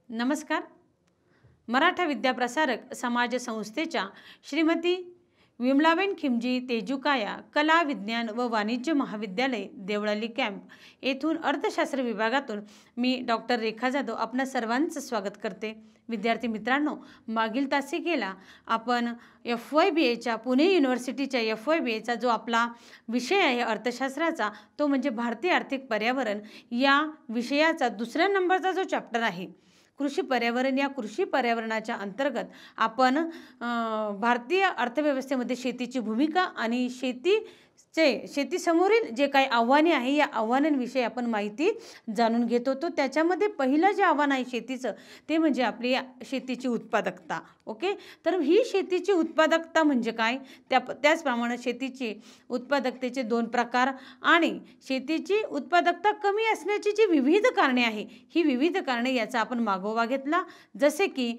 नमस्कार. मराठा विद्याप्रसारक समाज संस्थेच्या श्रीमती विमलाबेन खिमजी तेजुकाया कला विज्ञान व वाणिज्य महाविद्यालय देवळाली कॅम्प येथून अर्थशास्त्र विभागातून मी डॉक्टर रेखा जाधव आपणा सर्वांचं स्वागत करते. विद्यार्थी मित्रांनो, मागील तासिकेला आपण FYBAच्या पुणे युनिव्हर्सिटीच्या FYBAचा जो आपला विषय आहे अर्थशास्त्राचा, तो म्हणजे भारतीय आर्थिक पर्यावरण या विषयाचा दुसऱ्या नंबरचा जो चॅप्टर आहे कृषी पर्यावरण, या कृषी पर्यावरणाच्या अंतर्गत आपण भारतीय अर्थव्यवस्थेमध्ये शेतीची भूमिका आणि शेतीसमोरील जे काही आव्हाने आहे या आव्हानांविषयी आपण माहिती जाणून घेत होतो. त्याच्यामध्ये पहिलं जे आव्हान आहे शेतीचं ते म्हणजे आपली शेतीची उत्पादकता. ओके, तर ही शेतीची उत्पादकता म्हणजे काय, त्याचप्रमाणे शेतीची उत्पादकतेचे दोन प्रकार आणि शेतीची उत्पादकता कमी असण्याची जी विविध कारणे आहे ही विविध कारणे याचा आपण मागोवा घेतला. जसे की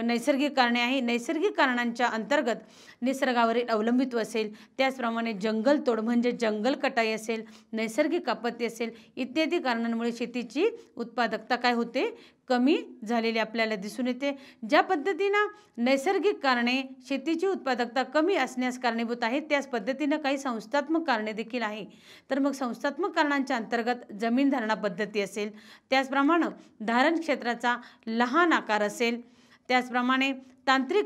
नैसर्गिक कारणे आहे, नैसर्गिक कारणांच्या अंतर्गत निसर्गावरील अवलंबित्व असेल, त्याचप्रमाणे जंगलतोड म्हणजे जंगल कटाई असेल, नैसर्गिक आपत्ती असेल, इत्यादी कारणांमुळे शेतीची उत्पादकता काय होते, कमी झालेली आपल्याला दिसून येते. ज्या पद्धतीनं नैसर्गिक कारणे शेतीची उत्पादकता कमी असण्यास कारणीभूत आहेत, त्याच पद्धतीनं काही संस्थात्मक कारणे देखील आहे. तर मग संस्थात्मक कारणांच्या अंतर्गत जमीन धारणा पद्धती असेल, त्याचप्रमाणे धारण क्षेत्राचा लहान आकार असेल, त्याचप्रमाणे तांत्रिक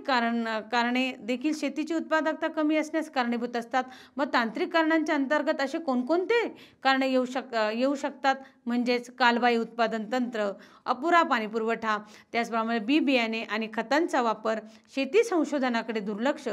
कारणे देखील शेतीची उत्पादकता कमी असण्यास कारणीभूत असतात. मग तांत्रिक कारणांच्या अंतर्गत असे कोणकोणते कारणे येऊ शकतात म्हणजेच कालबाह्य उत्पादन तंत्र, अपुरा पाणी पुरवठा, त्याचप्रमाणे बी बियाणे आणि खतांचा वापर, शेती संशोधनाकडे दुर्लक्ष,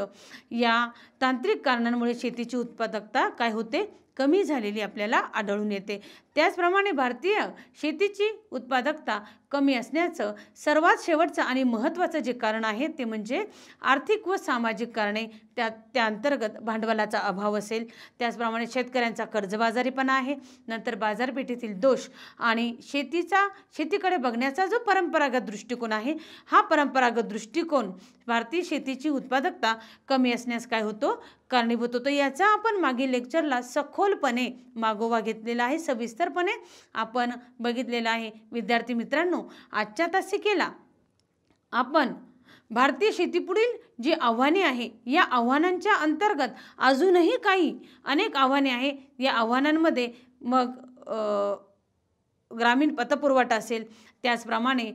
या तांत्रिक कारणांमुळे शेतीची उत्पादकता काय होते, कमी झालेली आपल्याला आढळून येते. त्याचप्रमाणे भारतीय शेतीची उत्पादकता कमी असण्याचं सर्वात शेवटचं आणि महत्त्वाचं जे कारण आहे ते म्हणजे आर्थिक व सामाजिक कारणे. त्या अंतर्गत भांडवलाचा अभाव असेल, त्याचप्रमाणे शेतकऱ्यांचा कर्जबाजारीपणा आहे, नंतर बाजारपेठेतील दोष आणि शेतीकडे बघण्याचा जो परंपरागत दृष्टिकोन आहे, हा परंपरागत दृष्टिकोन भारतीय शेतीची उत्पादकता कमी असण्यास काय होतो, कारणीभूत होतो. याचा आपण मागील लेक्चरला सखोलपणे मागोवा घेतलेला आहे, सविस्तरपणे आपण बघितलेला आहे. विद्यार्थी मित्रांनो, आजच्या तासिकेला आपण भारतीय शेतीपुढील जी आव्हाने आहे या आव्हानांच्या अंतर्गत अजूनही अनेक आव्हाने आहे. या आव्हानांमध्ये मग ग्रामीण पतपुरवठा असेल, त्याचप्रमाणे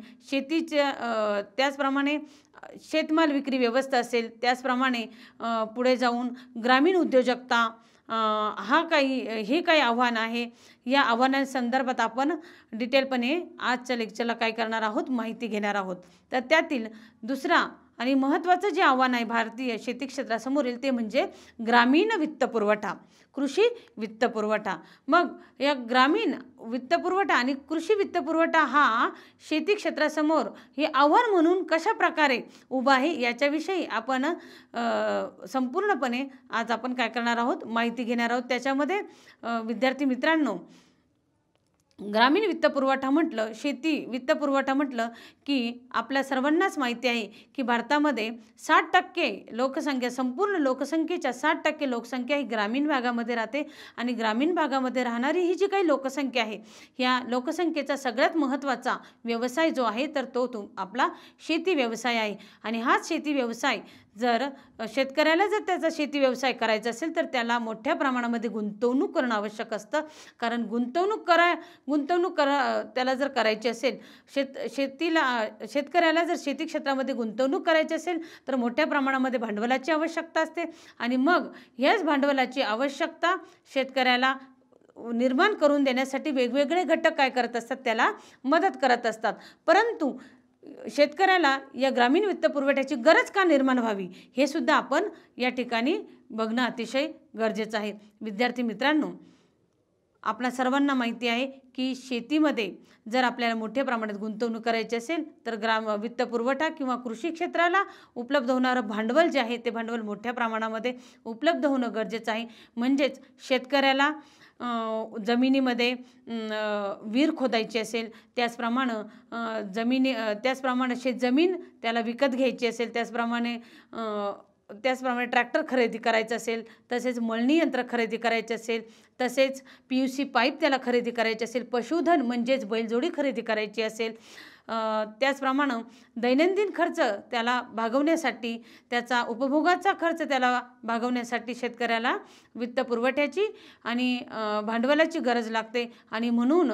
त्याचप्रमाणे शेतमाल विक्री व्यवस्था असेल, त्याचप्रमाणे पुढे जाऊन ग्रामीण उद्योजकता, हे काही आव्हान आहे. या आव्हानांसंदर्भात आपण डिटेलपणे आजच्या लेक्चरला काय करणार आहोत, माहिती घेणार आहोत. तर त्यातील दुसरा आणि महत्त्वाचं जे आव्हान आहे भारतीय शेती क्षेत्रासमोरील ते म्हणजे ग्रामीण वित्तपुरवठा, कृषी वित्तपुरवठा. मग या ग्रामीण वित्तपुरवठा आणि कृषी वित्तपुरवठा हा शेती क्षेत्रासमोर हे आव्हान म्हणून कशा प्रकारे उभा आहे याच्याविषयी आपण संपूर्णपणे आज आपण काय करणार आहोत, माहिती घेणार आहोत. त्याच्यामध्ये विद्यार्थी मित्रांनो, ग्रामीण वित्तपुरवठा म्हटलं, शेती वित्तपुरवठा म्हटलं की आपल्या सर्वांनाच माहिती आहे की भारतामध्ये 60% लोकसंख्या, संपूर्ण लोकसंख्येच्या 60% लोकसंख्या ही ग्रामीण भागामध्ये राहते आणि ग्रामीण भागामध्ये राहणारी ही जी काही लोकसंख्या आहे, ह्या लोकसंख्येचा सगळ्यात महत्त्वाचा व्यवसाय जो आहे तर तो आपला शेती व्यवसाय आहे. आणि हाच शेती व्यवसाय शेतकऱ्याला जर त्याचा शेती व्यवसाय करायचा असेल तर त्याला मोठ्या प्रमाणामध्ये गुंतवणूक करणं आवश्यक असतं. कारण त्याला जर करायची असेल, शेतकऱ्याला जर शेती क्षेत्रामध्ये गुंतवणूक करायची असेल तर मोठ्या प्रमाणामध्ये भांडवलाची आवश्यकता असते आणि मग ह्याच भांडवलाची आवश्यकता शेतकऱ्याला निर्माण करून देण्यासाठी वेगवेगळे घटक काय करत असतात, त्याला मदत करत असतात. परंतु शेतकऱ्याला या ग्रामीण वित्तपुरवठ्याची गरज का निर्माण व्हावी हे सुद्धा आपण या ठिकाणी बघणं अतिशय गरजेचं आहे. विद्यार्थी मित्रांनो, आपल्या सर्वांना माहिती आहे की शेतीमध्ये जर आपल्याला मोठ्या प्रमाणात गुंतवणूक करायची असेल तर वित्तपुरवठा किंवा कृषी क्षेत्राला उपलब्ध होणारं भांडवल जे आहे ते भांडवल मोठ्या प्रमाणामध्ये उपलब्ध होणं गरजेचं आहे. म्हणजेच शेतकऱ्याला जमिनीमध्ये विहीर खोदायची असेल, त्याचप्रमाणे शेतजमीन त्याला विकत घ्यायची असेल, त्याचप्रमाणे त्याचप्रमाणे ट्रॅक्टर खरेदी करायचं असेल, तसेच मळणी यंत्र खरेदी करायचे असेल, तसेच PUC पाईप त्याला खरेदी करायचे असेल, पशुधन म्हणजेच बैलजोडी खरेदी करायची असेल, त्याचप्रमाणे दैनंदिन खर्च त्याला भागवण्यासाठी, त्याचा उपभोगाचा खर्च त्याला भागवण्यासाठी शेतकऱ्याला वित्तपुरवठ्याची आणि भांडवलाची गरज लागते. आणि म्हणून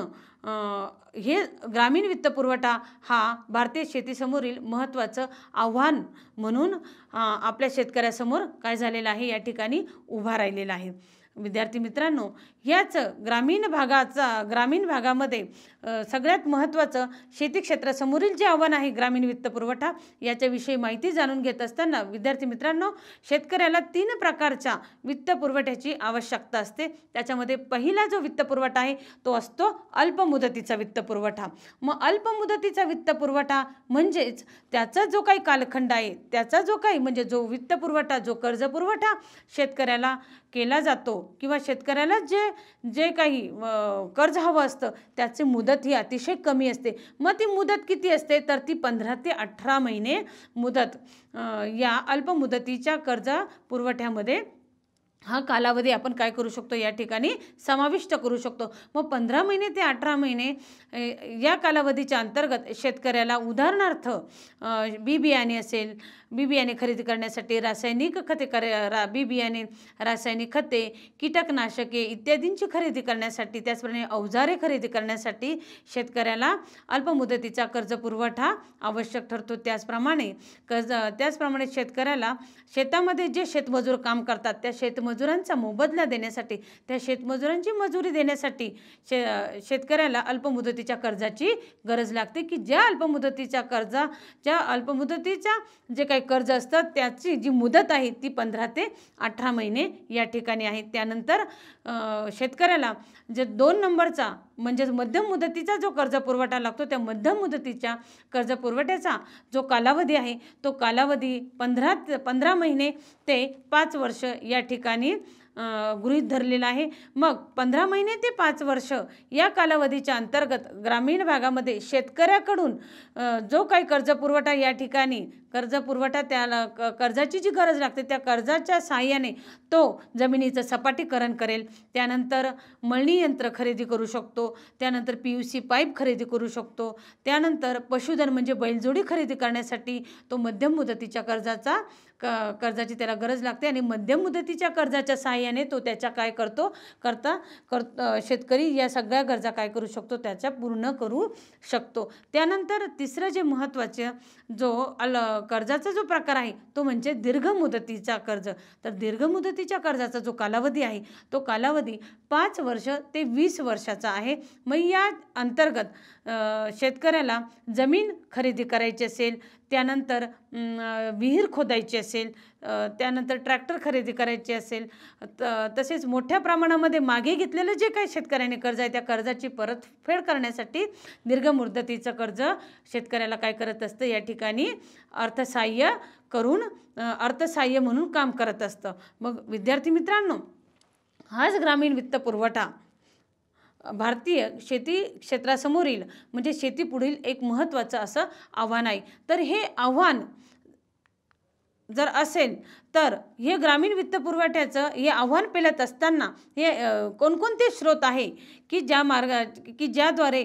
हे ग्रामीण वित्तपुरवठा हा भारतीय शेतीसमोरील महत्त्वाचं आव्हान म्हणून आपल्या शेतकऱ्यासमोर काय झालेलं आहे, या ठिकाणी उभा राहिलेला आहे. विद्यार्थी मित्रांनो, याच ग्रामीण भागामध्ये सगळ्यात महत्त्वाचं शेती क्षेत्रासमोरील जे आव्हान आहे ग्रामीण वित्तपुरवठा, याच्याविषयी माहिती जाणून घेत असताना विद्यार्थी मित्रांनो, शेतकऱ्याला 3 प्रकारच्या वित्तपुरवठ्याची आवश्यकता असते. त्याच्यामध्ये पहिला जो वित्तपुरवठा आहे तो असतो अल्पमुदतीचा वित्तपुरवठा. मग अल्पमुदतीचा वित्तपुरवठा म्हणजेच त्याचा जो काही कालखंड आहे, त्याचा जो काही म्हणजे जो वित्तपुरवठा, जो कर्जपुरवठा शेतकऱ्याला केला जातो किंवा शेतकऱ्याला जे काही कर्ज हवं असतं त्याची मुदत ही अतिशय कमी असते. मग ती मुदत किती असते, तर ती 15 ते 18 महिने मुदत या अल्पमुदतीच्या कर्ज पुरवठ्यामध्ये हा कालावधी आपण काय करू शकतो, या ठिकाणी समाविष्ट करू शकतो. मग 15 महिने ते 18 महिने या कालावधीच्या अंतर्गत शेतकऱ्याला उदाहरणार्थ बी बियाणे खरेदी करण्यासाठी, रासायनिक खते बी बियाणे, रासायनिक खते, कीटकनाशके इत्यादींची खरेदी करण्यासाठी, त्याचप्रमाणे अवजारे खरेदी करण्यासाठी शेतकऱ्याला अल्पमुदतीचा कर्जपुरवठा आवश्यक ठरतो. त्याचप्रमाणे शेतकऱ्याला शेतामध्ये जे शेतमजूर काम करतात त्या शेतमजुरांचा मोबदला देण्यासाठी, त्या शेतमजुरांची मजुरी देण्यासाठी शेतकऱ्याला अल्पमुदतीच्या कर्जाची गरज लागते, की ज्या अल्पमुदतीचा जे काही कर्ज असतं त्याची जी मुदत आहे ती 15 ते 18 महिने या ठिकाणी आहे. त्यानंतर शेतकऱ्याला जे 2 नंबरचा म्हणजेच मध्यम मुदतीचा जो कर्जपुरवठा लागतो, त्या मध्यम मुदतीच्या कर्जपुरवठ्याचा जो कालावधी आहे तो कालावधी 15 महिने ते 5 वर्ष या ठिकाणी गृहीत धरलेला आहे. मग 15 महिने ते 5 वर्ष या कालावधीच्या अंतर्गत ग्रामीण भागामध्ये शेतकऱ्याकडून जो काही कर्जपुरवठा या ठिकाणी त्याला कर्जाची जी गरज लागते त्या कर्जाच्या सहाय्याने तो जमिनीचं सपाटीकरण करेल. त्यानंतर मळणी यंत्र खरेदी करू शकतो, त्यानंतर PUC पाईप खरेदी करू शकतो, त्यानंतर पशुधन म्हणजे बैलजोडी खरेदी करण्यासाठी तो मध्यम मुदतीच्या कर्जाची त्याला गरज लागते. आणि मध्यम मुदतीच्या कर्जाच्या सहाय्याने तो त्याच्या काय शेतकरी या सगळ्या गरजा काय करू शकतो, त्याच्या पूर्ण करू शकतो. त्यानंतर तिसरं जे महत्त्वाचं कर्जाचा जो प्रकार आहे तो म्हणजे दीर्घ मुदतीचा कर्ज. तर दीर्घ मुदतीच्या कर्जाचा जो कालावधी आहे तो कालावधी 5 वर्ष ते 20 वर्षाचा आहे. मग या अंतर्गत शेतकऱ्याला जमीन खरेदी करायची असेल, त्यानंतर विहीर खोदायची असेल, त्यानंतर ट्रॅक्टर खरेदी करायची असेल, तसेच मोठ्या प्रमाणामध्ये मागे घेतलेलं जे काही शेतकऱ्याने कर्ज आहे त्या कर्जाची परतफेड करण्यासाठी दीर्घ मुदतीचं कर्ज शेतकऱ्याला काय करत असतं, या ठिकाणी अर्थसहाय्य म्हणून काम करत असतं. मग विद्यार्थी मित्रांनो, हाच ग्रामीण वित्तपुरवठा भारतीय शेती क्षेत्रासमोरील म्हणजे शेतीपुढील एक महत्त्वाचं असं आव्हान आहे. तर हे आव्हान जर असेल तर हे ग्रामीण वित्तपुरवठ्याचं हे आव्हान पेलत असताना हे कोणकोणते स्रोत आहे की ज्याद्वारे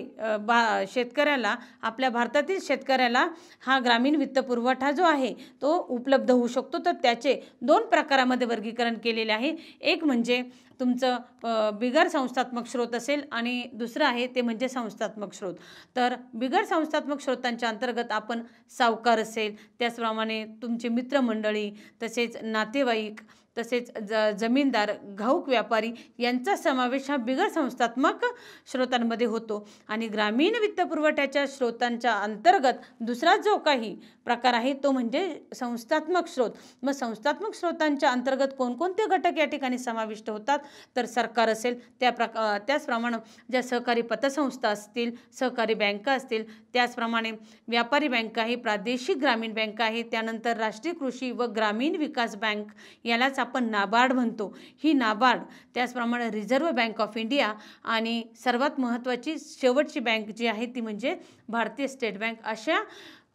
शेतकऱ्याला, आपल्या भारतातील शेतकऱ्याला हा ग्रामीण वित्तपुरवठा जो आहे तो उपलब्ध होऊ शकतो. तर त्याचे 2 प्रकारामध्ये वर्गीकरण केलेले आहे. एक म्हणजे तुमचं बिगर संस्थात्मक स्रोत असेल आणि दुसरं आहे ते म्हणजे संस्थात्मक स्रोत. तर बिगर संस्थात्मक स्रोतांच्या अंतर्गत आपण सावकार असेल, त्याचप्रमाणे तुमचे मित्रमंडळी, तसेच नातेवाईक, तसेच जमीनदार, घाऊक व्यापारी यांचा समावेश हा बिगर संस्थात्मक स्रोतांमध्ये होतो. आणि ग्रामीण वित्तपुरवठ्याच्या स्रोतांच्या अंतर्गत दुसरा जो काही प्रकार आहे तो म्हणजे संस्थात्मक स्रोत. मग संस्थात्मक स्रोतांच्या अंतर्गत कोणकोणते घटक या ठिकाणी समाविष्ट होतात, तर सरकार असेल, त्याचप्रमाणे ज्या सहकारी पतसंस्था असतील, सहकारी बँका असतील, त्याचप्रमाणे व्यापारी बँक आहे, प्रादेशिक ग्रामीण बँक आहे, त्यानंतर राष्ट्रीय कृषी व ग्रामीण विकास बँक, यालाच आपण नाबार्ड म्हणतो. ही नाबार्ड, त्याचप्रमाणे रिझर्व्ह बँक ऑफ इंडिया आणि सर्वात महत्त्वाची शेवटची बँक जी आहे ती म्हणजे भारतीय स्टेट बँक, अशा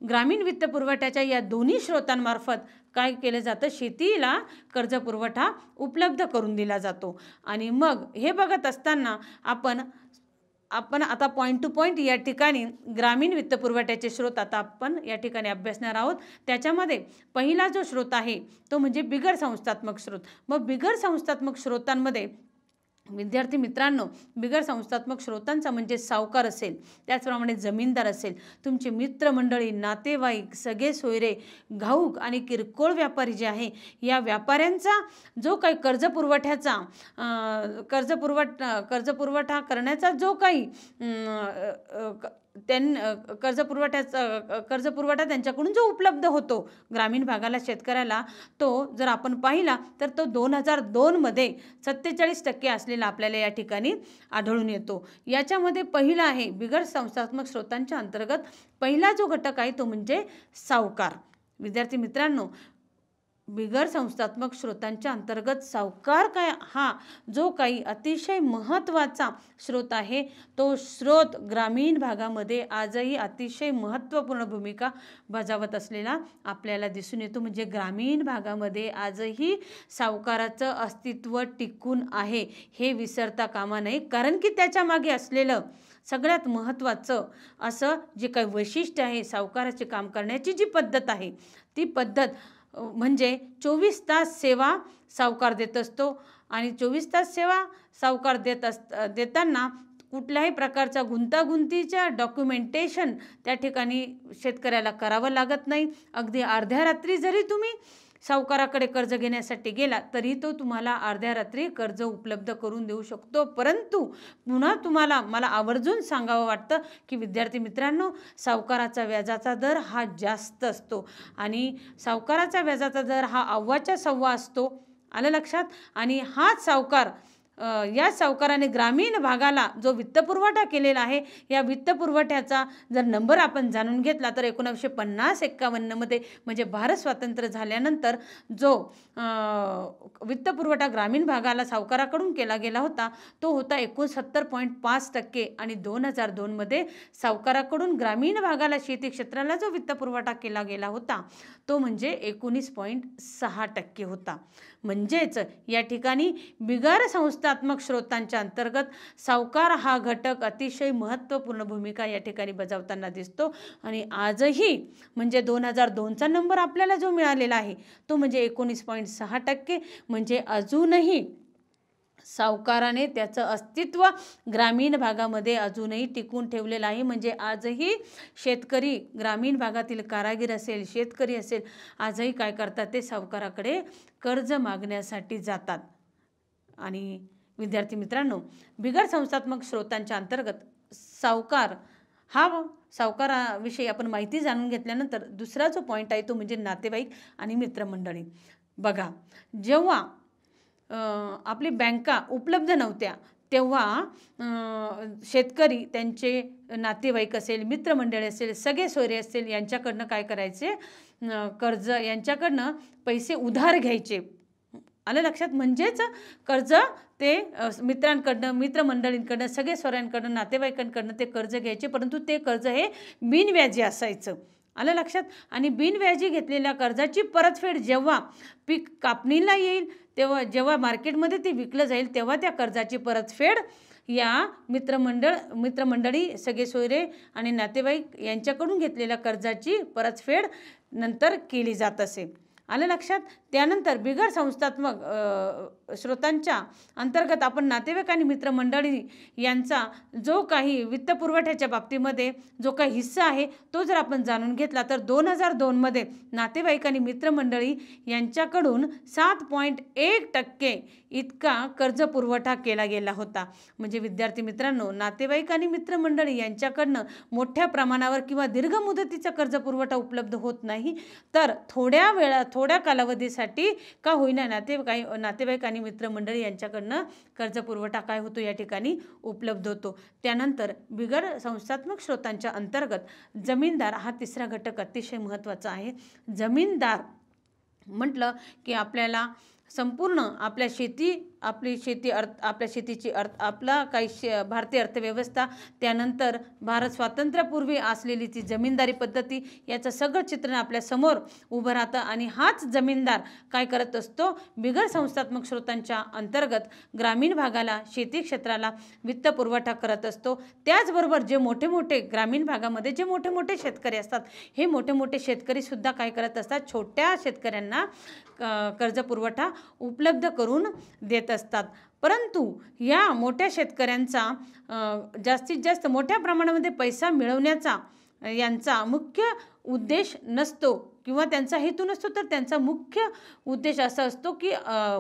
ग्रामीण वित्त पुरवठ्याच्या या दोन्ही स्रोतांमार्फत काय केलं जातं, शेतीला कर्ज पुरवठा उपलब्ध करून दिला जातो. आणि मग हे बघत असताना आपण आता पॉईंट टू पॉईंट या ठिकाणी ग्रामीण वित्त पुरवठ्याचे स्रोत आता आपण या ठिकाणी अभ्यासणार आहोत. त्याच्यामध्ये पहिला जो स्रोत आहे तो म्हणजे बिगर संस्थात्मक स्रोत. मग बिगर संस्थात्मक स्रोतांमध्ये विद्यार्थी मित्रांनो, बिगर संस्थात्मक स्रोतांचा म्हणजे सावकार असेल, त्याचप्रमाणे जमीनदार असेल, तुमचे मित्रमंडळी, नातेवाईक, सगळे सोयरे, घाऊक आणि किरकोळ व्यापारी जे आहे, या व्यापाऱ्यांचा जो काही कर्ज पुरवठा करण्याचा जो काही कर्ज पुरवठा त्यांच्याकडून जो उपलब्ध होतो ग्रामीण भागाला, शेतकऱ्याला, तो जर आपण पाहिला तर तो 2002 मध्ये 47% असलेला आपल्याला या ठिकाणी आढळून येतो. याच्यामध्ये पहिला आहे बिगर संस्थात्मक स्रोतांच्या अंतर्गत पहिला जो घटक आहे तो म्हणजे सावकार. विद्यार्थी मित्रांनो, बिगर संस्थात्मक स्रोतांच्या अंतर्गत सावकार हा जो काही अतिशय महत्त्वाचा स्रोत आहे, तो स्रोत ग्रामीण भागामध्ये आजही अतिशय महत्त्वपूर्ण भूमिका बजावत असलेला आपल्याला दिसून येतो. म्हणजे ग्रामीण भागामध्ये आजही सावकाराचं अस्तित्व टिकून आहे हे विसरता कामा नये. कारण की त्याच्या मागे असलेलं सगळ्यात महत्त्वाचं असं जे काही वैशिष्ट्य आहे, सावकाराचे काम करण्याची जी पद्धत आहे, ती पद्धत म्हणजे 24 तास सेवा सावकार देत असतो. आणि 24 तास सेवा सावकार देताना कुठल्याही प्रकारचा गुंतागुंतीच्या डॉक्युमेंटेशन त्या ठिकाणी शेतकऱ्याला करावं लागत नाही. अगदी अर्ध्या रात्री जरी तुम्ही सावकाराकडे कर्ज घेण्यासाठी गेला तरी तो तुम्हाला अर्ध्या रात्री कर्ज उपलब्ध करून देऊ शकतो. परंतु पुन्हा तुम्हाला मला आवर्जून सांगावं वाटतं की विद्यार्थी मित्रांनो, सावकाराचा व्याजाचा दर हा जास्त असतो आणि सावकाराचा व्याजाचा दर हा अव्वाच्या सव्वा असतो. आलं लक्षात? आणि हाच सावकार या सावकाराने ग्रामीण भागाला जो वित्तपुरवठा केलेला आहे, या वित्तपुरवठ्याचा जर नंबर आपण जाणून घेतला तर 1950-51 मध्ये म्हणजे भारत स्वातंत्र्य झाल्यानंतर जो वित्तपुरवठा ग्रामीण भागाला सावकाराकडून केला गेला होता तो होता 69.5% आणि 2002 मध्ये सावकाराकडून ग्रामीण भागाला शेती क्षेत्राला जो वित्तपुरवठा केला गेला होता तो म्हणजे 19.6% होता. म्हणजेच या ठिकाणी बिगर संस्थात्मक स्रोतांच्या अंतर्गत सावकार हा घटक अतिशय महत्त्वपूर्ण भूमिका या ठिकाणी बजावताना दिसतो. आणि आजही म्हणजे 2002चा नंबर आपल्याला जो मिळालेला आहे तो म्हणजे 19.6%. म्हणजे अजूनही सावकाराने त्याचं अस्तित्व ग्रामीण भागामध्ये अजूनही टिकून ठेवलेलं आहे. म्हणजे आजही शेतकरी, ग्रामीण भागातील कारागीर असेल, शेतकरी असेल, आजही काय करतात, ते सावकाराकडे कर्ज मागण्यासाठी जातात. आणि विद्यार्थी मित्रांनो, बिगर संस्थात्मक स्रोतांच्या अंतर्गत सावकाराविषयी आपण माहिती जाणून घेतल्यानंतर दुसरा जो पॉईंट आहे तो म्हणजे नातेवाईक आणि मित्रमंडळी. बघा, जेव्हा आपली बँका उपलब्ध नव्हत्या तेव्हा शेतकरी त्यांचे नातेवाईक असेल, मित्रमंडळी असेल, सगळे सोयरे असेल, यांच्याकडनं काय करायचे, कर्ज, यांच्याकडनं पैसे उधार घ्यायचे. आलं लक्षात? म्हणजेच कर्ज ते मित्रांकडनं, मित्रमंडळींकडनं, सगळे सोयऱ्यांकडनं, नातेवाईकांकडनं ते कर्ज घ्यायचे. परंतु ते कर्ज हे बिनव्याजी असायचं. आलं लक्षात? आणि बिनव्याजी घेतलेल्या कर्जाची परतफेड जेव्हा पीक कापणीला येईल तेव्हा, जेव्हा मार्केटमध्ये ते विकलं जाईल तेव्हा त्या कर्जाची परतफेड या मित्रमंडळी, सगळे सोयरे आणि नातेवाईक यांच्याकडून घेतलेल्या कर्जाची परतफेड नंतर केली जात असे. आलं लक्षात? त्यानंतर बिगर संस्थात्मक स्रोतांच्या अंतर्गत आपण नातेवाईक आणि मित्रमंडळी यांचा जो काही वित्तपुरवठ्याच्या बाबतीमध्ये जो काही हिस्सा आहे तो जर आपण जाणून घेतला तर 2002 मध्ये नातेवाईक आणि मित्रमंडळी यांच्याकडून 7.1% इतका कर्ज पुरवठा केला गेला होता. म्हणजे विद्यार्थी मित्रांनो, नातेवाईक आणि मित्रमंडळी यांच्याकडनं मोठ्या प्रमाणावर किंवा दीर्घ मुदतीचा कर्ज पुरवठा उपलब्ध होत नाही, तर थोड्या कालावधीसाठी का होईना नातेवाईक आणि मित्रमंडळी यांच्याकडनं कर्ज पुरवठा काय होतो, या ठिकाणी उपलब्ध होतो. त्यानंतर बिगर संस्थात्मक स्रोतांच्या अंतर्गत जमीनदार हा तिसरा घटक अतिशय महत्त्वाचा आहे. जमीनदार म्हटलं की आपल्याला संपूर्ण आपल्या शेती आपली शेती आपल्या शेतीची आपला काही भारतीय अर्थव्यवस्था, त्यानंतर भारत स्वातंत्र्यापूर्वी असलेली ती जमीनदारी पद्धती, याचं सगळं चित्रण आपल्या समोर उभं राहतं. आणि हाच जमीनदार काय करत असतो, बिगर संस्थात्मक स्रोतांच्या अंतर्गत ग्रामीण भागाला, शेती क्षेत्राला वित्त पुरवठा करत असतो. त्याचबरोबर जे मोठे मोठे ग्रामीण भागामध्ये जे मोठे मोठे शेतकरी असतात, हे मोठे मोठे शेतकरी सुद्धा काय करत असतात, छोट्या शेतकऱ्यांना कर्ज पुरवठा उपलब्ध करून देत असतात. परंतु या मोठ्या शेतकऱ्यांचा जास्तीत जास्त मोठ्या प्रमाणामध्ये पैसा मिळवण्याचा यांचा मुख्य उद्देश नसतो किंवा त्यांचा हेतू नसतो, तर त्यांचा मुख्य उद्देश असा असतो की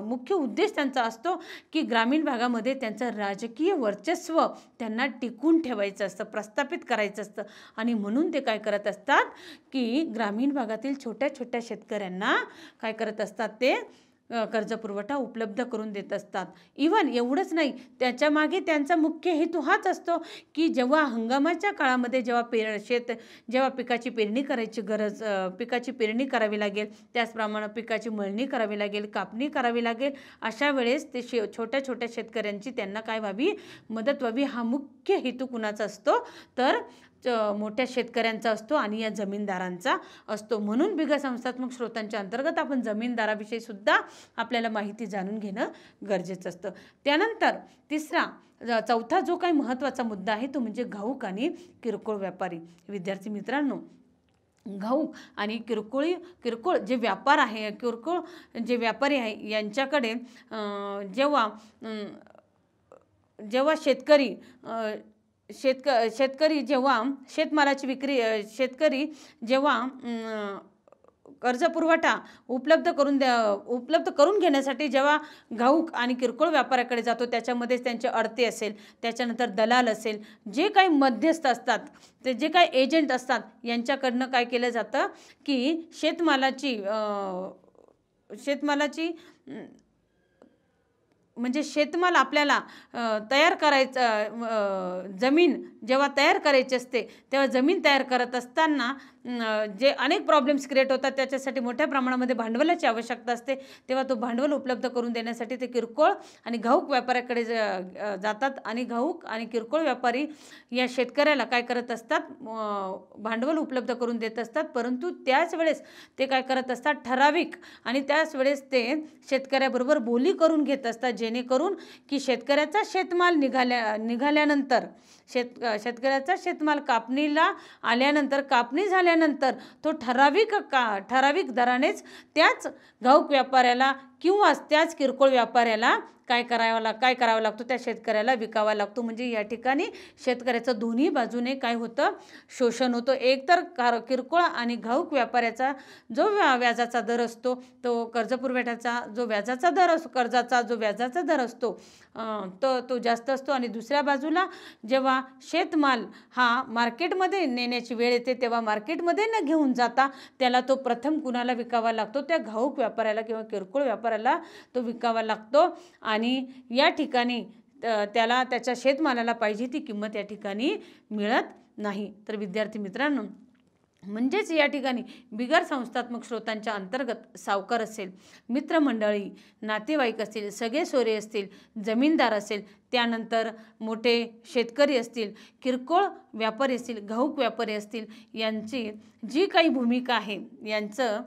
मुख्य उद्देश त्यांचा असतो की ग्रामीण भागामध्ये त्यांचं राजकीय वर्चस्व त्यांना टिकून ठेवायचं असतं, प्रस्थापित करायचं असतं. आणि म्हणून ते काय करत असतात की ग्रामीण भागातील छोट्या छोट्या शेतकऱ्यांना काय करत असतात, ते कर्ज पुरवठा उपलब्ध करून देत असतात. इव्हन एवढंच नाही, त्याच्यामागे त्यांचा मुख्य हेतू हाच असतो की जेव्हा हंगामाच्या काळामध्ये जेव्हा पिकाची पेरणी करायची पिकाची पेरणी करावी लागेल, त्याचप्रमाणे पिकाची मळणी करावी लागेल, कापणी करावी लागेल, अशा वेळेस ते छोट्या छोट्या शेतकऱ्यांची त्यांना काय व्हावी, मदत व्हावी. हा मुख्य हेतू कुणाचा असतो, तर मोठ्या शेतकऱ्यांचा असतो आणि या जमीनदारांचा असतो. म्हणून बिगर संस्थात्मक स्रोतांच्या अंतर्गत आपण जमीनदाराविषयी सुद्धा आपल्याला माहिती जाणून घेणं गरजेचं असतं. त्यानंतर चौथा जो काही महत्त्वाचा मुद्दा आहे तो म्हणजे घाऊक आणि किरकोळ व्यापारी. विद्यार्थी मित्रांनो, घाऊक आणि किरकोळ जे व्यापार आहे, किरकोळ जे व्यापारी आहे, यांच्याकडे जेव्हा शेतकरी जेव्हा शेतमालाची विक्री शेतकरी जेव्हा कर्ज पुरवठा उपलब्ध करून घेण्यासाठी जेव्हा घाऊक आणि किरकोळ व्यापाऱ्याकडे जातो, त्याच्यामध्येच त्यांचे अडते असेल, त्याच्यानंतर दलाल असेल, जे काही मध्यस्थ असतात, ते जे काही एजंट असतात, यांच्याकडनं काय केलं जातं की शेतमालाची म्हणजे शेतमाल आपल्याला तयार करायचं, जमीन जेव्हा तयार करायची असते तेव्हा जमीन तयार करत असताना जे अनेक प्रॉब्लेम्स क्रिएट होतात, त्याच्यासाठी मोठ्या प्रमाणामध्ये भांडवलाची आवश्यकता असते. तेव्हा तो भांडवल उपलब्ध करून देण्यासाठी ते किरकोळ आणि घाऊक व्यापाऱ्याकडे जातात आणि घाऊक आणि किरकोळ व्यापारी या शेतकऱ्याला काय करत असतात, भांडवल उपलब्ध करून देत असतात. परंतु त्याच वेळेस ते काय करत असतात, ठराविक आणि त्याच वेळेस ते शेतकऱ्याबरोबर बोली करून घेत असतात, जेणेकरून की शेतकऱ्याचा शेतमाल निघाल्यानंतर शेतकऱ्याचा शेतमाल कापणीला आल्यानंतर, कापणी झाल्यानंतर तो ठराविक दरानेच त्याच घाऊक व्यापाऱ्याला किंवा त्याच किरकोळ व्यापाऱ्याला काय करावं लागतो, त्या शेतकऱ्याला विकावा लागतो. म्हणजे या ठिकाणी शेतकऱ्याचं दोन्ही बाजूने काय होतं, शोषण होतं. एकतर किरकोळ आणि घाऊक व्यापाऱ्याचा जो व्याजाचा दर असतो, तो कर्जपुरवठ्याचा जो व्याजाचा दर असतो, कर्जाचा जो व्याजाचा दर असतो तो जास्त असतो. आणि दुसऱ्या बाजूला जेव्हा शेतमाल हा मार्केटमध्ये नेण्याची वेळ येते, तेव्हा मार्केटमध्ये न घेऊन जाता त्याला तो प्रथम कुणाला विकावा लागतो, त्या घाऊक व्यापाऱ्याला किंवा किरकोळ व्यापाऱ्याला तो विकावा लागतो. आणि या ठिकाणी त्याला त्याच्या शेतमालाला पाहिजे ती किंमत या ठिकाणी मिळत नाही. तर विद्यार्थी मित्रांनो, म्हणजेच या ठिकाणी बिगर संस्थात्मक स्रोतांच्या अंतर्गत सावकार असेल, मित्रमंडळी, नातेवाईक असतील, सगळे सोयरे असतील, जमीनदार असेल, त्यानंतर मोठे शेतकरी असतील, किरकोळ व्यापारी असतील, घाऊक व्यापारी असतील, यांची जी काही भूमिका आहे, यांचं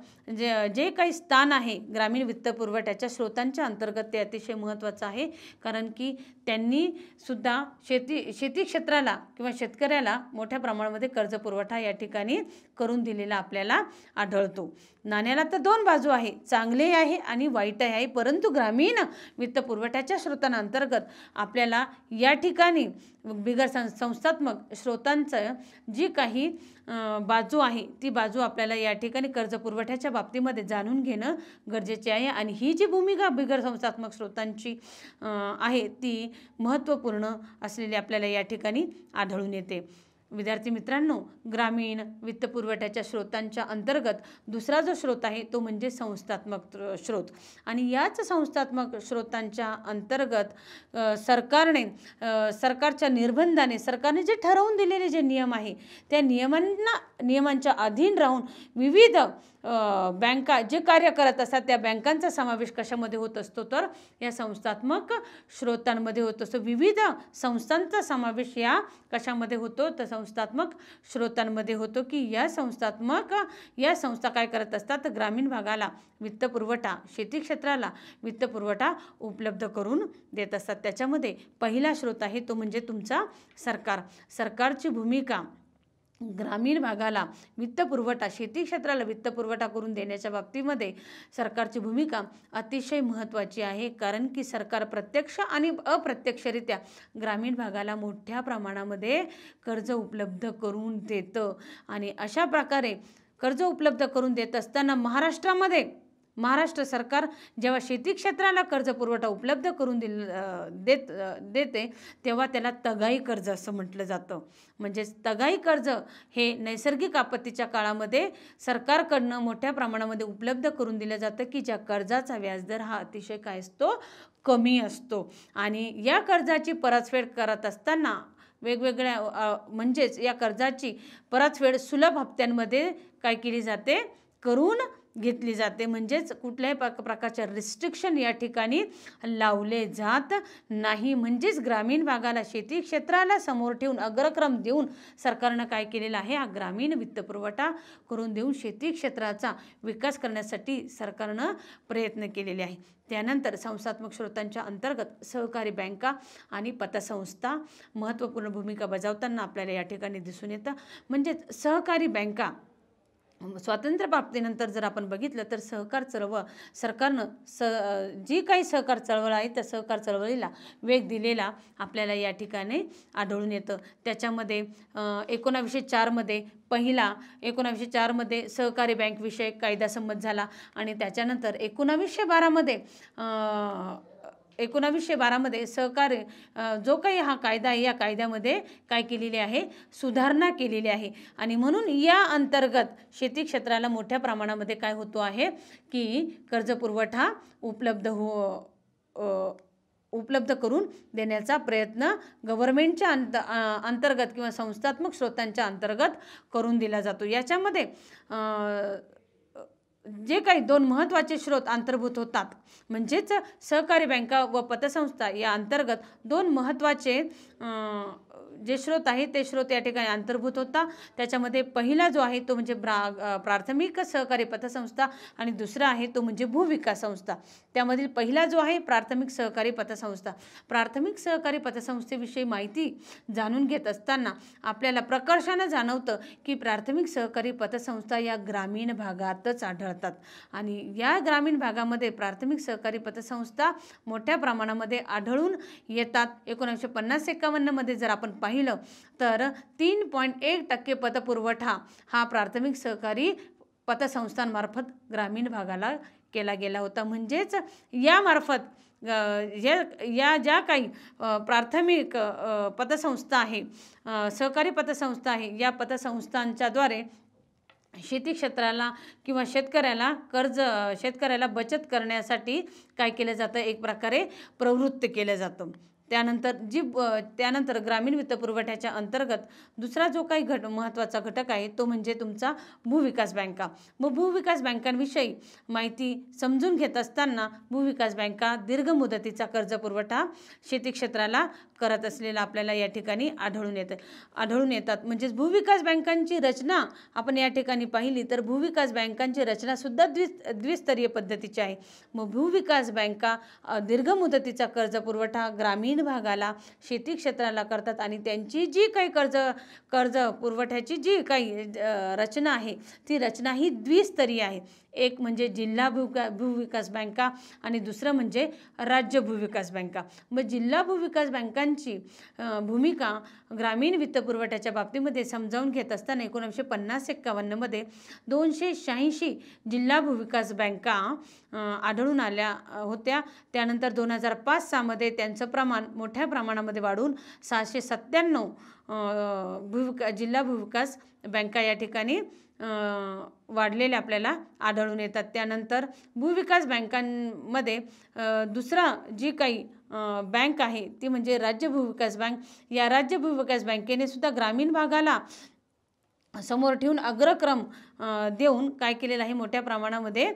जे काही स्थान आहे ग्रामीण वित्त पुरवठ्याच्या स्रोतांच्या अंतर्गत, ते अतिशय महत्त्वाचं आहे. कारण की त्यांनी सुद्धा शेती क्षेत्राला किंवा शेतकऱ्याला मोठ्या प्रमाणामध्ये कर्ज पुरवठा या ठिकाणी करून दिलेला आपल्याला आढळतो. नाण्याला तर दोन बाजू आहे, चांगले आहे आणि वाईट आहे. परंतु ग्रामीण वित्त पुरवठ्याच्या स्रोतांअंतर्गत आपल्याला या ठिकाणी बिगर संस्थात्मक स्रोतांचं जी काही बाजू आहे, ती बाजू आपल्याला या ठिकाणी कर्ज पुरवठ्याच्या बाबतीमध्ये जाणून घेणं गरजेचे आहे. आणि ही जी भूमिका बिगर संस्थात्मक स्रोतांची आहे, ती महत्त्वपूर्ण असलेली आपल्याला या ठिकाणी आढळून येते. विद्यार्थी मित्रांनो, ग्रामीण वित्त पुरवठ्याच्या स्रोतांच्या अंतर्गत दुसरा जो स्रोत आहे तो म्हणजे संस्थात्मक स्रोत. आणि याच संस्थात्मक स्रोतांच्या अंतर्गत सरकारच्या निर्बंधाने, सरकारने जे ठरवून दिलेले जे नियम आहे, त्या नियमांना नियमांच्या अधीन राहून विविध बँका जे कार्य करत असतात त्या बँकांचा समावेश कशामध्ये होत असतो तर या संस्थात्मक स्रोतांमध्ये होत असतो. विविध संस्थांचा समावेश या कशामध्ये होतो तर संस्थात्मक स्रोतांमध्ये होतो की या संस्था काय करत असतात ग्रामीण भागाला वित्तपुरवठा, शेती क्षेत्राला वित्तपुरवठा उपलब्ध करून देत असतात. त्याच्यामध्ये पहिला स्रोत आहे तो म्हणजे तुमचा सरकारची भूमिका ग्रामीण भागाला वित्तपुरवठा, शेती क्षेत्राला वित्तपुरवठा करून देण्याच्या बाबतीमध्ये सरकारची भूमिका अतिशय महत्त्वाची आहे. कारण की सरकार प्रत्यक्ष आणि अप्रत्यक्षरित्या ग्रामीण भागाला मोठ्या प्रमाणामध्ये कर्ज उपलब्ध करून देतं आणि अशा प्रकारे कर्ज उपलब्ध करून देत असताना महाराष्ट्र सरकार जेव्हा शेती क्षेत्राला कर्ज पुरवठा उपलब्ध करून देते तेव्हा त्याला तगाई कर्ज असं म्हटलं जातं. म्हणजेच तगाई कर्ज हे नैसर्गिक आपत्तीच्या काळामध्ये सरकारकडनं मोठ्या प्रमाणामध्ये उपलब्ध करून दिलं जातं की ज्या कर्जाचा व्याजदर हा अतिशय काय असतो कमी असतो आणि या कर्जाची परतफेड करत असताना वेगवेगळ्या म्हणजेच या कर्जाची परतफेड सुलभ हप्त्यांमध्ये काय केली जाते करून घेतली जाते. म्हणजेच कुठल्याही प्रकारच्या रिस्ट्रिक्शन या ठिकाणी लावले जात नाही. म्हणजेच ग्रामीण भागाला शेती क्षेत्राला समोर ठेवून अग्रक्रम देऊन सरकारनं काय केलेलं आहे हा ग्रामीण वित्तपुरवठा करून देऊन शेती क्षेत्राचा विकास करण्यासाठी सरकारनं प्रयत्न केलेले आहे. त्यानंतर संस्थात्मक स्रोतांच्या अंतर्गत सहकारी बँका आणि पतसंस्था महत्त्वपूर्ण भूमिका बजावताना आपल्याला या ठिकाणी दिसून येतं. म्हणजेच सहकारी बँका स्वातंत्र्य प्राप्तीनंतर जर आपण बघितलं तर सरकारनं जी काही सहकार चळवळ आहे त्या सहकार चळवळीला वेग दिलेला आपल्याला या ठिकाणी आढळून येतं. त्याच्यामध्ये 1904 मध्ये सहकारी बँक विषयक कायदा संमत झाला आणि त्याच्यानंतर 1912 मध्ये सहकारी जो काही हा कायदा आहे या कायद्यामध्ये काय केलेली आहे सुधारणा केलेली आहे आणि म्हणून या अंतर्गत शेती क्षेत्राला मोठ्या प्रमाणामध्ये काय होतो आहे की कर्जपुरवठा उपलब्ध करून देण्याचा प्रयत्न गव्हर्नमेंटच्या अंतर्गत किंवा संस्थात्मक स्रोतांच्या अंतर्गत करून दिला जातो. याच्यामध्ये जे काही दोन महत्त्वाचे स्रोत अंतर्भूत होतात म्हणजेच सहकारी बँका व पतसंस्था या अंतर्गत दोन महत्त्वाचे जे स्रोत आहे ते स्रोत या ठिकाणी अंतर्भूत होता. त्याच्यामध्ये पहिला जो आहे तो म्हणजे प्राथमिक सहकारी पतसंस्था आणि दुसरा आहे तो म्हणजे भूविकास संस्था. त्यामधील पहिला जो आहे प्राथमिक सहकारी पतसंस्था. प्राथमिक सहकारी पतसंस्थेविषयी माहिती जाणून घेत असताना आपल्याला प्रकर्षानं जाणवतं की प्राथमिक सहकारी पतसंस्था या ग्रामीण भागातच आढळतात आणि या ग्रामीण भागामध्ये प्राथमिक सहकारी पतसंस्था मोठ्या प्रमाणामध्ये आढळून येतात. 1950-51 मध्ये जर आपण पाहिलं तर 3.1% पतपुरवठा हा प्राथमिक सहकारी पतसंस्थांमार्फत ग्रामीण भागाला केला गेला होता. म्हणजेच यामार्फत या ज्या काही प्राथमिक पतसंस्था आहे सहकारी पतसंस्था आहे या पतसंस्थांच्याद्वारे शेती क्षेत्राला किंवा शेतकऱ्याला बचत करण्यासाठी काय केलं जातं एक प्रकारे प्रवृत्त केलं जातं. त्यानंतर ग्रामीण वित्तपुरवठ्याच्या अंतर्गत दुसरा जो काही महत्त्वाचा घटक आहे तो म्हणजे तुमचा भूविकास बँका. मग भूविकास बँकांविषयी माहिती समजून घेत असताना भूविकास बँका दीर्घ मुदतीचा कर्ज पुरवठा शेती क्षेत्राला करत असलेला आपल्याला या ठिकाणी आढळून येतात. म्हणजेच भूविकास बँकांची रचना आपण या ठिकाणी पाहिली तर भूविकास बँकांची रचना सुद्धा द्विस्तरीय पद्धतीची आहे. मग भूविकास बँका दीर्घ मुदतीचा कर्ज पुरवठा ग्रामीण भागाला शेती क्षेत्राला करतात आणि त्यांची जी काही कर्ज पुरवठ्याची जी काही रचना आहे ती रचना ही द्विस्तरीय आहे. एक म्हणजे जिल्हा भूविकास बँका आणि दुसरं म्हणजे राज्य भूविकास बँका. मग जिल्हा भूविकास बँकांची भूमिका ग्रामीण वित्तपुरवठ्याच्या बाबतीमध्ये समजावून घेत असताना 1950-51 मध्ये 286 जिल्हा भूविकास बँका आढळून आल्या होत्या. त्यानंतर 2005 मध्ये त्यांचं प्रमाण मोठ्या प्रमाणामध्ये वाढून 697 जिल्हा भूविकास बँका या ठिकाणी वाढलेले आपल्याला आढळून येतात. त्यानंतर भूविकास बँकांमध्ये दुसरा जी काही बँक आहे ती म्हणजे राज्य भूविकास बँक. या राज्य भूविकास बँकेने सुद्धा ग्रामीण भागाला समोर ठेवून अग्रक्रम देऊन काय केलेलं आहे, मोठ्या प्रमाणामध्ये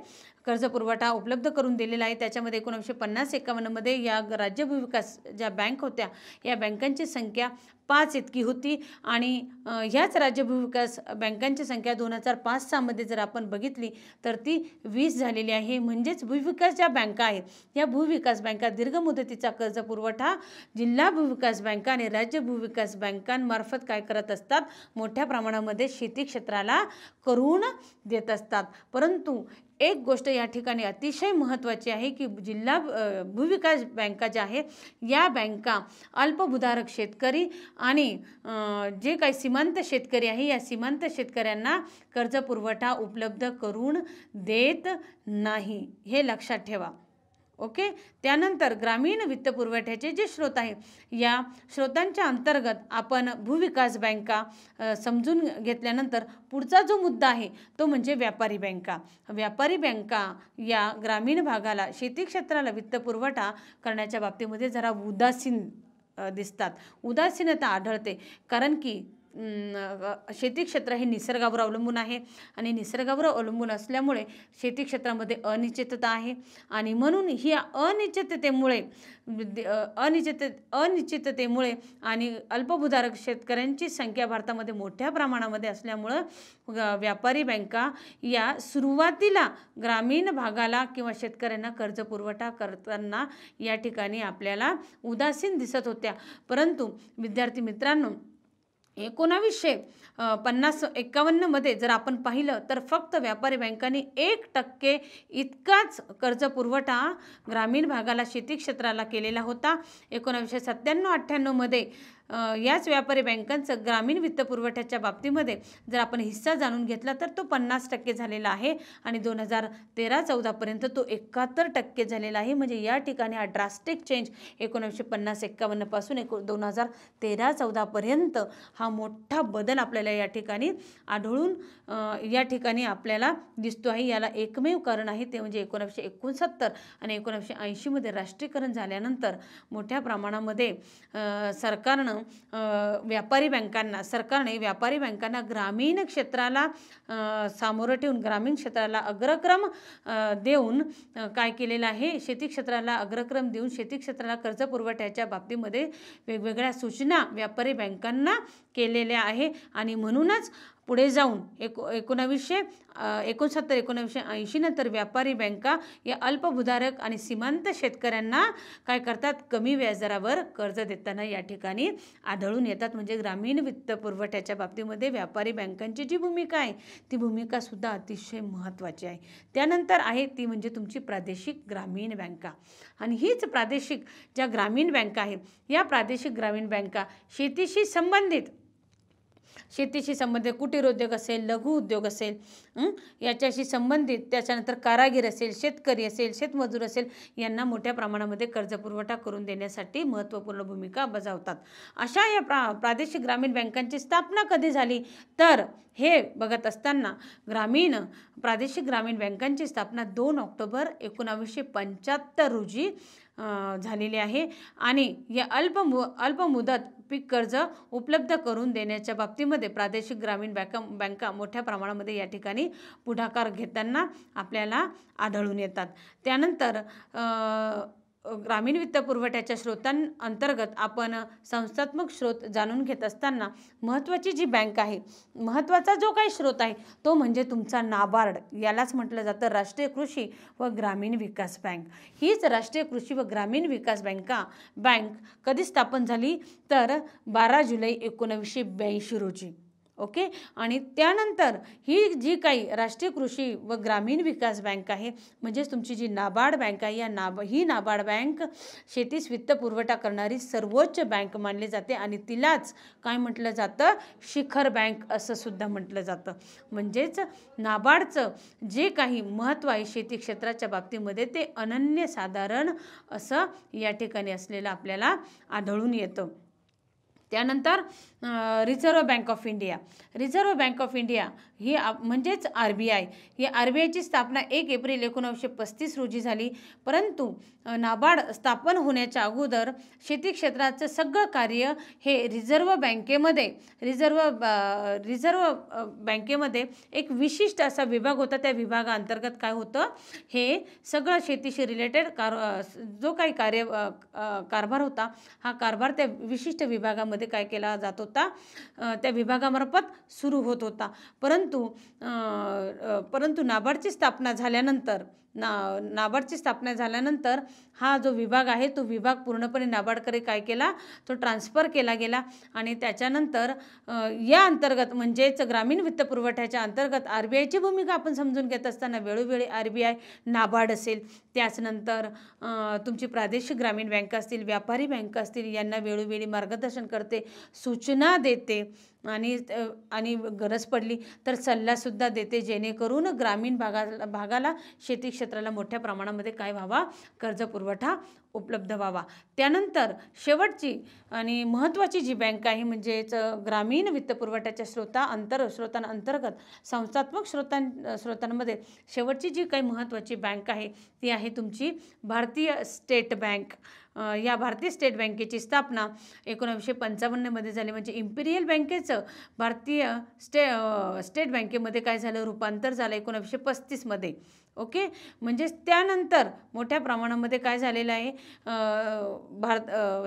कर्जपुरवठा उपलब्ध करून दिलेला आहे. त्याच्यामध्ये 1950-51मध्ये या राज्य भूविकास ज्या बँक होत्या या बँकांची संख्या 5 इतकी होती आणि ह्याच राज्य भूविकास बँकांची संख्या 2005-06मध्ये जर आपण बघितली तर ती 20 झालेली आहे. म्हणजेच भूविकास ज्या बँका आहेत या भूविकास बँका दीर्घ मुदतीचा कर्जपुरवठा जिल्हा भूविकास बँका आणि राज्य भूविकास बँकांमार्फत काय करत असतात, मोठ्या प्रमाणामध्ये शेती क्षेत्राला करून देत असतात. परंतु एक गोष्ट या ठिकाणी अतिशय महत्त्वाची आहे की जिल्हा भूविकास बँका ज्या आहेत या बँका अल्पभूधारक शेतकरी आणि जे काही सीमांत शेतकरी आहे या सीमांत शेतकऱ्यांना कर्जपुरवठा उपलब्ध करून देत नाही, हे लक्षात ठेवा. ओके. त्यानंतर ग्रामीण वित्तपुरवठ्याचे जे स्रोत आहेत या स्रोतांच्या अंतर्गत आपण भूविकास बँका समजून घेतल्यानंतर पुढचा जो मुद्दा आहे तो म्हणजे व्यापारी बँका. व्यापारी बँका या ग्रामीण भागाला शेती क्षेत्राला वित्तपुरवठा करण्याच्या बाबतीमध्ये जरा उदासीन दिसतात, उदासीनता आढळते. कारण की शेती क्षेत्र हे निसर्गावर अवलंबून आहे आणि निसर्गावर अवलंबून असल्यामुळे शेती क्षेत्रामध्ये अनिश्चितता आहे आणि म्हणून ही अनिश्चिततेमुळे आणि अल्पभूधारक शेतकऱ्यांची संख्या भारतामध्ये मोठ्या प्रमाणामध्ये असल्यामुळं व्यापारी बँका या सुरुवातीला ग्रामीण भागाला किंवा शेतकऱ्यांना कर्जपुरवठा करताना या ठिकाणी आपल्याला उदासीन दिसत होत्या. परंतु विद्यार्थी मित्रांनो 1950-51मध्ये जर आपण पाहिलं तर फक्त व्यापारी बँकांनी 1% इतकाच कर्जपुरवठा ग्रामीण भागाला शेती क्षेत्राला केलेला होता. 1997-98मध्ये याच व्यापारी बँकांचं ग्रामीण वित्तपुरवठ्याच्या बाबतीमध्ये जर आपण हिस्सा जाणून घेतला तर तो 50% झालेला आहे आणि 2013-14पर्यंत तो 71% झालेला आहे. म्हणजे या ठिकाणी हा ड्रास्टिक चेंज 1950-51 पासून 2013-14पर्यंत हा मोठा बदल आपल्याला या ठिकाणी आढळून या ठिकाणी आपल्याला दिसतो आहे. याला एकमेव कारण आहे ते म्हणजे 1969 आणि 1980मध्ये राष्ट्रीयकरण झाल्यानंतर मोठ्या प्रमाणामध्ये सरकारने व्यापारी बँकांना ग्रामीण क्षेत्राला सामोरं ठेवून ग्रामीण क्षेत्राला अग्रक्रम देऊन काय केलेलं आहे, शेती क्षेत्राला अग्रक्रम देऊन शेती क्षेत्राला कर्जपुरवठ्याच्या बाबतीमध्ये वेगवेगळ्या सूचना व्यापारी बँकांना केलेल्या आहे आणि म्हणूनच पुढे जाऊन 1969-1980 नंतर व्यापारी बँका या अल्पभूधारक आणि सीमांत शेतकऱ्यांना काय करतात, कमी व्याजदरावर कर्ज देताना या ठिकाणी आढळून येतात. म्हणजे ग्रामीण वित्त पुरवठ्याच्या बाबतीमध्ये व्यापारी बँकांची जी भूमिका आहे ती भूमिका सुद्धा अतिशय महत्त्वाची आहे. त्यानंतर आहे ती म्हणजे तुमची प्रादेशिक ग्रामीण बँका आणि हीच प्रादेशिक ज्या ग्रामीण बँका आहेत या प्रादेशिक ग्रामीण बँका शेतीशी संबंधित कुटीर उद्योग असेल, लघु उद्योग असेल, याच्याशी संबंधित, त्याच्यानंतर कारागीर असेल, शेतकरी असेल, शेतमजूर असेल यांना मोठ्या प्रमाणामध्ये कर्जपुरवठा करून देण्यासाठी महत्त्वपूर्ण भूमिका बजावतात. अशा या प्रादेशिक ग्रामीण बँकांची स्थापना कधी झाली तर हे बघत असताना प्रादेशिक ग्रामीण बँकांची स्थापना 2 ऑक्टोबर 1975 रोजी झालेली आहे आणि या अल्पमुदत पीक कर्ज उपलब्ध करून देण्याच्या बाबतीमध्ये प्रादेशिक ग्रामीण बँका मोठ्या प्रमाणामध्ये या ठिकाणी पुढाकार घेताना आपल्याला आढळून येतात. त्यानंतर ग्रामीण वित्त पुरवठ्याच्या स्रोतांअंतर्गत आपण संस्थात्मक स्रोत जाणून घेत असताना महत्त्वाची जी बँक आहे, महत्त्वाचा जो काही स्रोत आहे तो म्हणजे तुमचा नाबार्ड. यालाच म्हटलं जातं राष्ट्रीय कृषी व ग्रामीण विकास बँक. हीच राष्ट्रीय कृषी व ग्रामीण विकास बँक कधी स्थापन झाली तर 12 जुलै 1982 रोजी. ओके. आणि त्यानंतर ही जी काही राष्ट्रीय कृषी व ग्रामीण विकास बँक आहे म्हणजेच तुमची जी नाबार्ड बँक आहे ही नाबार्ड बँक शेतीस वित्त पुरवठा करणारी सर्वोच्च बँक मानली जाते आणि तिलाच काय म्हटलं जातं, शिखर बँक असं सुद्धा म्हटलं जातं. म्हणजेच नाबार्डचं जे काही महत्त्व आहे शेती क्षेत्राच्या बाबतीमध्ये ते अनन्यसाधारण असं या ठिकाणी असलेलं आपल्याला आढळून येतं. त्यानंतर reserve bank of India. Reserve bank of India ही म्हणजेच RBI, ही RBIची स्थापना 1 एप्रिल 1935 रोजी झाली. परंतु नाबार्ड स्थापन होण्याच्या अगोदर शेती क्षेत्राचं सगळं कार्य हे रिझर्व्ह बँकेमध्ये एक विशिष्ट असा विभाग होता. त्या विभागाअंतर्गत काय होतं, हे सगळं शेतीशी रिलेटेड जो काही कारभार होता, हा कारभार त्या विशिष्ट विभागामध्ये काय केला जात होता, त्या विभागामार्फत सुरू होत होता. परंतु नाबार्डची स्थापना झाल्यानंतर हा जो विभाग आहे तो विभाग पूर्णपणे नाबार्डकडे काय केला, तो ट्रान्सफर केला गेला. आणि त्याच्यानंतर या अंतर्गत म्हणजेच ग्रामीण वित्त पुरवठ्याच्या अंतर्गत RBIची भूमिका आपण समजून घेत असताना वेळोवेळी RBI नाबार्ड असेल, त्याचनंतर तुमची प्रादेशिक ग्रामीण बँक असतील, व्यापारी बँक असतील, यांना वेळोवेळी मार्गदर्शन करते, सूचना देते आणि गरज पडली तर सल्लासुद्धा देते, जेणेकरून ग्रामीण भागाला शेती क्षेत्राला मोठ्या प्रमाणामध्ये काय व्हावा, कर्ज पुरवठा उपलब्ध व्हावा. त्यानंतर शेवटची आणि महत्त्वाची जी बँक आहे म्हणजेच ग्रामीण वित्त पुरवठ्याच्या स्रोतांअंतर्गत संस्थात्मक स्रोतांमध्ये शेवटची जी काही महत्त्वाची बँक आहे ती आहे तुमची भारतीय स्टेट बँक. या भारतीय स्टेट बँकेची स्थापना 1955 मध्ये झाली. म्हणजे इम्पिरियल बँकेचं भारतीय स्टेट बँकेमध्ये काय झालं, रूपांतर झालं 1935 मध्ये. ओके, म्हणजे त्यानंतर मोठ्या प्रमाणामध्ये काय झालेलं आहे,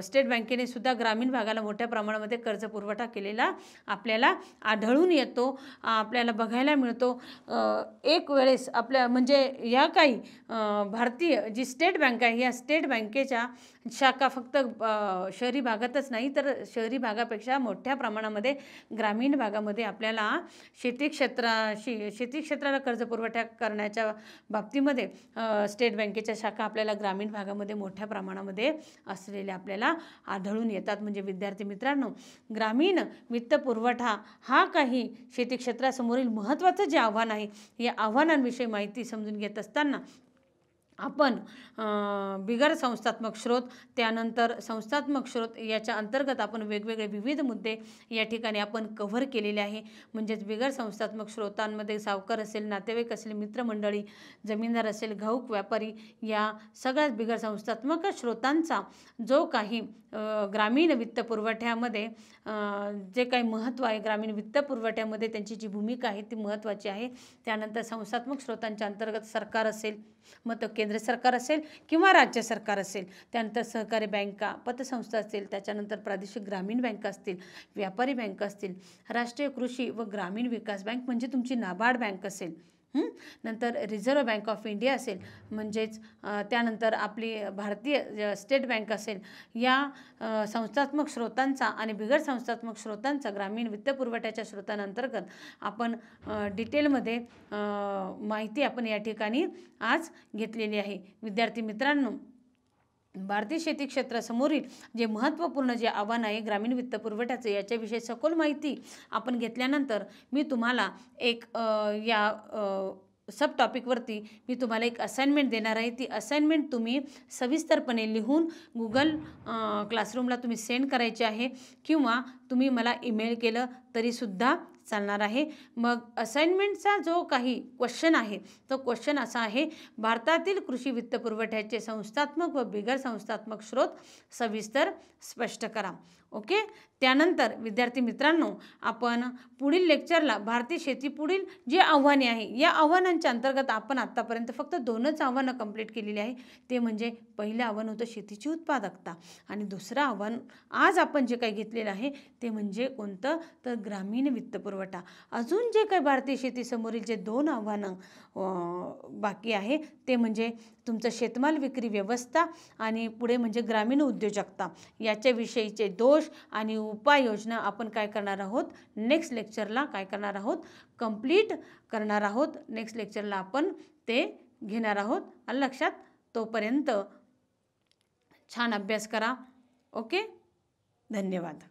स्टेट बँकेने सुद्धा ग्रामीण भागाला मोठ्या प्रमाणामध्ये कर्ज पुरवठा केलेला आपल्याला आढळून येतो, आपल्याला बघायला मिळतो. एक वेळेस म्हणजे या काही भारतीय जी स्टेट बँक आहे, या स्टेट बँकेच्या शाखा फक्त शहरी भागातच नाही तर शहरी भागापेक्षा मोठ्या प्रमाणामध्ये ग्रामीण भागामध्ये आपल्याला शेती क्षेत्राला कर्ज पुरवठा करण्याच्या बाबतीमध्ये स्टेट बँकेच्या शाखा आपल्याला ग्रामीण भागामध्ये मोठ्या प्रमाणामध्ये असलेल्या आपल्याला आढळून येतात. म्हणजे विद्यार्थी मित्रांनो, ग्रामीण वित्त पुरवठा हा काही शेती क्षेत्रासमोरील महत्त्वाचं जे आव्हान आहे, या आव्हानांविषयी माहिती समजून घेत असताना आपण बिगर संस्थात्मक स्रोत, त्यानंतर संस्थात्मक स्रोत याच्या अंतर्गत आपण वेगवेगळे विविध मुद्दे या ठिकाणी आपण कव्हर केलेले आहे. म्हणजेच बिगर संस्थात्मक स्रोतांमध्ये सावकार असेल, नातेवाईक असेल, मित्रमंडळी, जमीनदार असेल, घाऊक व्यापारी, या सगळ्याच बिगर संस्थात्मक स्रोतांचा जो काही ग्रामीण वित्त पुरवठ्यामध्ये जे काही महत्त्व आहे, ग्रामीण वित्त पुरवठ्यामध्ये त्यांची जी भूमिका आहे ती महत्त्वाची आहे. त्यानंतर संस्थात्मक स्रोतांच्या अंतर्गत सरकार असेल, मग तो केंद्र सरकार असेल किंवा राज्य सरकार असेल, त्यानंतर सहकारी बँका, पतसंस्था असतील, त्याच्यानंतर प्रादेशिक ग्रामीण बँका असतील, व्यापारी बँका असतील, राष्ट्रीय कृषी व ग्रामीण विकास बँक म्हणजे तुमची नाबार्ड बँक असेल, नंतर रिझर्व्ह बँक ऑफ इंडिया असेल, म्हणजेच त्यानंतर आपली भारतीय स्टेट बँक असेल. या संस्थात्मक स्रोतांचा आणि बिगर संस्थात्मक स्रोतांचा ग्रामीण वित्त पुरवठ्याच्या स्रोतांअंतर्गत आपण डिटेलमध्ये माहिती आपण या ठिकाणी आज घेतलेली आहे. विद्यार्थी मित्रांनो, भारतीय शेती क्षेत्रासमोरील जे महत्त्वपूर्ण जे आव्हान आहे ग्रामीण वित्त पुरवठ्याचं, याच्याविषयी सखोल माहिती आपण घेतल्यानंतर मी तुम्हाला एक सब टॉपिकवरती मी तुम्हाला एक असाइनमेंट देणार आहे. ती असाइनमेंट तुम्ही सविस्तरपणे लिहून गुगल क्लासरूमला तुम्ही सेंड करायची आहे किंवा तुम्ही मला ईमेल केलं तरीसुद्धा चालणार आहे. मग असाइनमेंटचा जो काही क्वेश्चन आहे तो क्वेश्चन असा आहे, भारतातील कृषी वित्त पुरवठ्याचे संस्थात्मक व बिगर संस्थात्मक स्रोत सविस्तर स्पष्ट करा. ओके, त्यानंतर विद्यार्थी मित्रांनो, आपण पुढील लेक्चरला भारतीय शेती पुढील जी आव्हाने आहे, या आव्हानांच्या अंतर्गत आपण आत्तापर्यंत फक्त 2च आव्हानं कंप्लीट केलेली आहे. ते म्हणजे पहिलं आव्हान होतं शेतीची उत्पादकता आणि दुसरं आव्हान आज आपण जे काही घेतलेलं आहे ते म्हणजे कोणतं, तर ग्रामीण वित्त पुरवठा. अजून जे काही भारतीय शेतीसमोरील जे 2 आव्हानं बाकी आहे ते म्हणजे तुमचं शेतमाल विक्री व्यवस्था आणि पुढे म्हणजे ग्रामीण उद्योजकता. याच्याविषयीचे दोष आणि उपाययोजना आपण काय करणार आहोत, नेक्स्ट लेक्चरला काय करणार आहोत, कंप्लीट करणार आहोत. नेक्स्ट लेक्चरला आपण ते घेणार आहोत. आलं लक्षात? तोपर्यंत छान अभ्यास करा. ओके, धन्यवाद.